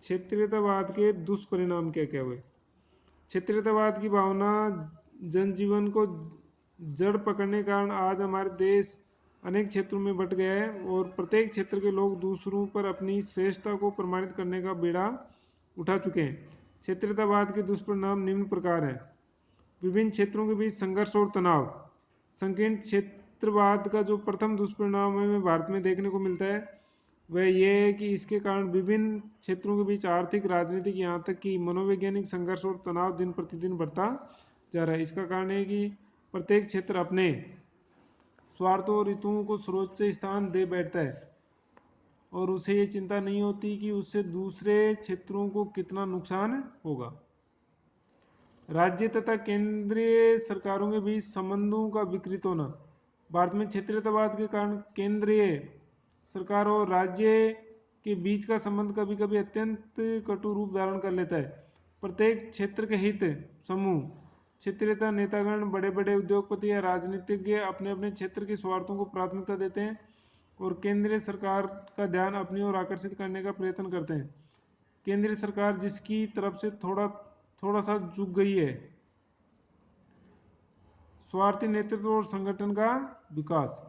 क्षेत्रीयतावाद के दुष्परिणाम क्या क्या हुए। क्षेत्रीयतावाद की भावना जनजीवन को जड़ पकड़ने के कारण आज हमारे देश अनेक क्षेत्रों में बंट गया है और प्रत्येक क्षेत्र के लोग दूसरों पर अपनी श्रेष्ठता को प्रमाणित करने का बेड़ा उठा चुके हैं। क्षेत्रीयतावाद के दुष्परिणाम निम्न प्रकार हैं। विभिन्न क्षेत्रों के बीच संघर्ष और तनाव। संकीर्ण क्षेत्रवाद का जो प्रथम दुष्परिणाम हमें भारत में देखने को मिलता है वह यह है कि इसके कारण विभिन्न क्षेत्रों के बीच आर्थिक, राजनीतिक, यहाँ तक कि मनोवैज्ञानिक संघर्ष और तनाव दिन प्रतिदिन बढ़ता जा रहा है। इसका कारण है कि प्रत्येक क्षेत्र अपने स्वार्थों और हितों को सर्वोच्च स्थान दे बैठता है और उसे ये चिंता नहीं होती कि उससे दूसरे क्षेत्रों को कितना नुकसान होगा। राज्य तथा केंद्रीय सरकारों के बीच संबंधों का विकृत होना। भारत में क्षेत्रीयतावाद के कारण केंद्रीय सरकार और राज्य के बीच का संबंध कभी कभी अत्यंत कटु रूप धारण कर लेता है। प्रत्येक क्षेत्र के हित समूह, क्षेत्रीयता नेतागण, बड़े बड़े उद्योगपति या राजनीतिज्ञ अपने अपने क्षेत्र के स्वार्थों को प्राथमिकता देते हैं और केंद्रीय सरकार का ध्यान अपनी ओर आकर्षित करने का प्रयत्न करते हैं। केंद्रीय सरकार जिसकी तरफ से थोड़ा सा झुक गई है। स्वार्थी नेतृत्व और संगठन का विकास।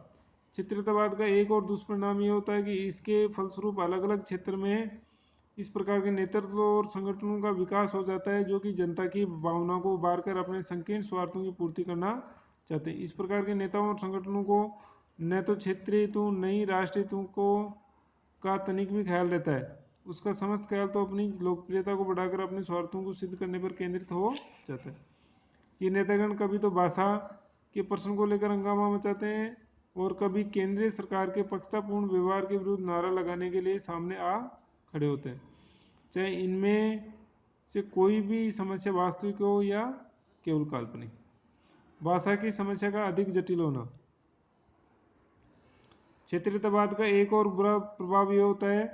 क्षेत्रीयतावाद का एक और दुष्परिणाम यह होता है कि इसके फलस्वरूप अलग अलग क्षेत्र में इस प्रकार के नेतृत्व और संगठनों का विकास हो जाता है जो कि जनता की भावना को उभार कर अपने संकीर्ण स्वार्थों की पूर्ति करना चाहते हैं। इस प्रकार के नेताओं और संगठनों को न तो क्षेत्रीय हितों न ही राष्ट्रीय हितों को का तनिक भी ख्याल रहता है। उसका समस्त ख्याल तो अपनी लोकप्रियता को बढ़ाकर अपने स्वार्थों को सिद्ध करने पर केंद्रित हो जाता है। ये नेतागण कभी तो भाषा के प्रश्न को लेकर हंगामा मचाते हैं और कभी केंद्रीय सरकार के पक्षतापूर्ण व्यवहार के विरुद्ध नारा लगाने के लिए सामने आ खड़े होते हैं, चाहे इनमें से कोई भी समस्या वास्तविक हो या केवल काल्पनिक। भाषा की समस्या का अधिक जटिल होना। क्षेत्रीयतावाद का एक और बुरा प्रभाव यह होता है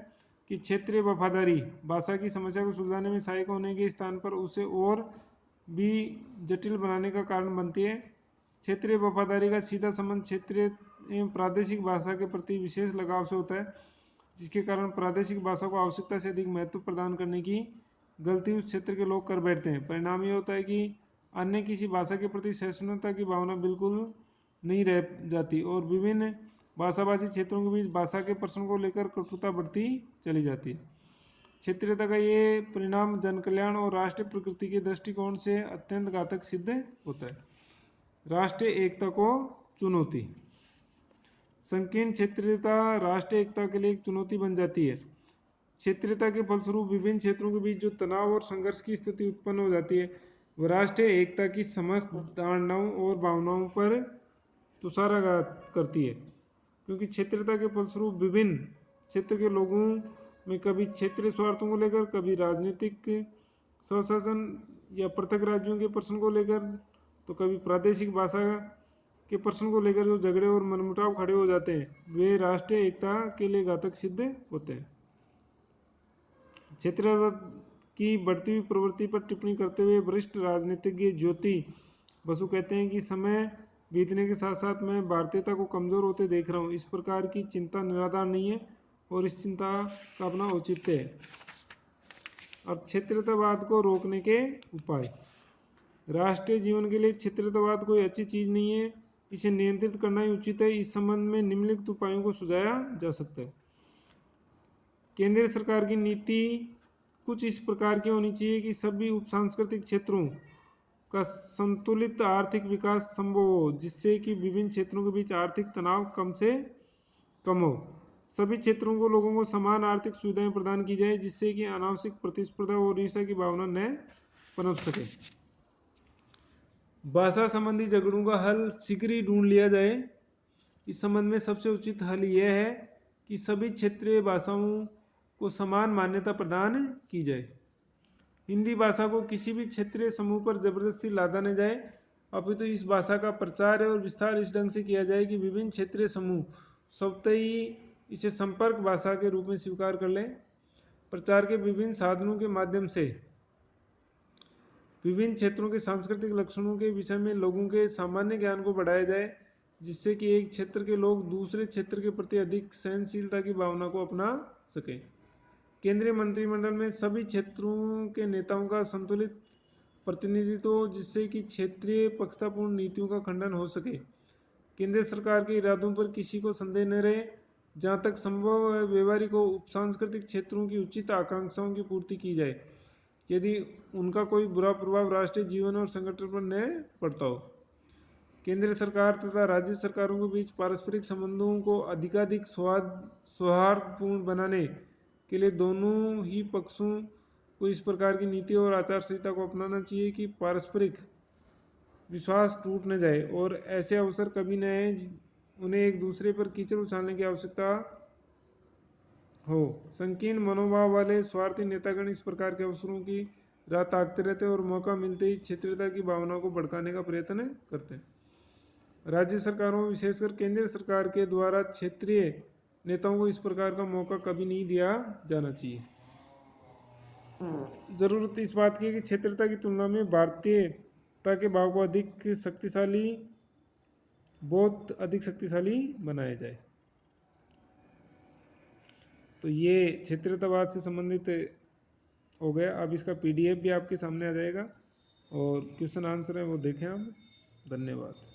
कि क्षेत्रीय वफादारी भाषा की समस्या को सुलझाने में सहायक होने के स्थान पर उसे और भी जटिल बनाने का कारण बनती है। क्षेत्रीय वफादारी का सीधा संबंध क्षेत्रीय एवं प्रादेशिक भाषा के प्रति विशेष लगाव से होता है, जिसके कारण प्रादेशिक भाषा को आवश्यकता से अधिक महत्व प्रदान करने की गलती उस क्षेत्र के लोग कर बैठते हैं। परिणाम ये होता है कि अन्य किसी भाषा के प्रति सहिष्णुता की भावना बिल्कुल नहीं रह जाती और विभिन्न भाषाभाषी क्षेत्रों के बीच भाषा के प्रश्न को लेकर कटुता बढ़ती चली जाती है। क्षेत्रीयता का ये परिणाम जनकल्याण और राष्ट्रीय प्रकृति के दृष्टिकोण से अत्यंत घातक सिद्ध होता है। राष्ट्रीय एकता को चुनौती। संकीर्ण क्षेत्रीयता राष्ट्रीय एकता के लिए एक चुनौती बन जाती है। क्षेत्रीयता के फलस्वरूप विभिन्न क्षेत्रों के बीच जो तनाव और संघर्ष की स्थिति उत्पन्न हो जाती है वह राष्ट्रीय एकता की समस्त धारणाओं और भावनाओं पर तुषाराघात करती है, क्योंकि क्षेत्रीयता के फलस्वरूप विभिन्न क्षेत्र के लोगों में कभी क्षेत्रीय स्वार्थों को लेकर, कभी राजनीतिक स्वशासन या पृथक राज्यों के प्रश्न को लेकर, तो कभी प्रादेशिक भाषा के प्रश्न को लेकर जो झगड़े और मनमुटाव खड़े हो जाते हैं वे राष्ट्रीय एकता के लिए घातक सिद्ध होते हैं। क्षेत्रीयवाद की बढ़ती हुई प्रवृत्ति पर टिप्पणी करते हुए वरिष्ठ राजनीतिज्ञ ज्योति बसु कहते हैं कि समय बीतने के साथ साथ मैं भारतीयता को कमजोर होते देख रहा हूँ। इस प्रकार की चिंता निराधार नहीं है और इस चिंता का अपना औचित्य है। अब क्षेत्रीयतावाद को रोकने के उपाय। राष्ट्रीय जीवन के लिए क्षेत्रीयतावाद कोई अच्छी चीज नहीं है, इसे नियंत्रित करना ही उचित है। इस संबंध में निम्नलिखित उपायों को सुझाया जा सकता है। केंद्रीय सरकार की नीति कुछ इस प्रकार की होनी चाहिए कि सभी उप सांस्कृतिक क्षेत्रों का संतुलित आर्थिक विकास संभव हो, जिससे कि विभिन्न क्षेत्रों के बीच आर्थिक तनाव कम से कम हो। सभी क्षेत्रों को लोगों को समान आर्थिक सुविधाएं प्रदान की जाए, जिससे कि अनावश्यक प्रतिस्पर्धा और ईर्ष्या की भावना न पनप सके। भाषा संबंधी झगड़ों का हल शीघ्र ही ढूंढ लिया जाए। इस संबंध में सबसे उचित हल यह है कि सभी क्षेत्रीय भाषाओं को समान मान्यता प्रदान की जाए। हिंदी भाषा को किसी भी क्षेत्रीय समूह पर जबरदस्ती लादा न जाए, अपितु इस भाषा का प्रचार और विस्तार इस ढंग से किया जाए कि विभिन्न क्षेत्रीय समूह स्वतः ही इसे संपर्क भाषा के रूप में स्वीकार कर लें। प्रचार के विभिन्न साधनों के माध्यम से विभिन्न क्षेत्रों के सांस्कृतिक लक्षणों के विषय में लोगों के सामान्य ज्ञान को बढ़ाया जाए, जिससे कि एक क्षेत्र के लोग दूसरे क्षेत्र के प्रति अधिक सहनशीलता की भावना को अपना सकें। केंद्रीय मंत्रिमंडल में सभी क्षेत्रों के नेताओं का संतुलित प्रतिनिधित्व हो, जिससे कि क्षेत्रीय पक्षतापूर्ण नीतियों का खंडन हो सके। केंद्र सरकार के इरादों पर किसी को संदेह न रहे। जहाँ तक संभव है व्यवहारिक हो, उपसांस्कृतिक क्षेत्रों की उचित आकांक्षाओं की पूर्ति की जाए, यदि उनका कोई बुरा प्रभाव राष्ट्रीय जीवन और संगठन पर न पड़ता हो। केंद्र सरकार तथा राज्य सरकारों के बीच पारस्परिक संबंधों को अधिकाधिक सौहार्दपूर्ण बनाने के लिए दोनों ही पक्षों को इस प्रकार की नीति और आचार संहिता को अपनाना चाहिए कि पारस्परिक विश्वास टूट न जाए और ऐसे अवसर कभी न आए उन्हें एक दूसरे पर कीचड़ उछालने की आवश्यकता हो। संकीर्ण मनोभाव वाले स्वार्थी नेतागण इस प्रकार के अवसरों की राह ताकते रहते हैं और मौका मिलते ही क्षेत्रीयता की भावना को भड़काने का प्रयत्न करते हैं। राज्य सरकारों, विशेषकर केंद्र सरकार के द्वारा क्षेत्रीय नेताओं को इस प्रकार का मौका कभी नहीं दिया जाना चाहिए। जरूरत इस बात की है कि क्षेत्रीयता की तुलना में भारतीयता के भाव को बहुत अधिक शक्तिशाली बनाया जाए। तो ये क्षेत्रीयतावाद से संबंधित हो गया। अब इसका PDF भी आपके सामने आ जाएगा और क्वेश्चन आंसर है वो देखें आप। धन्यवाद।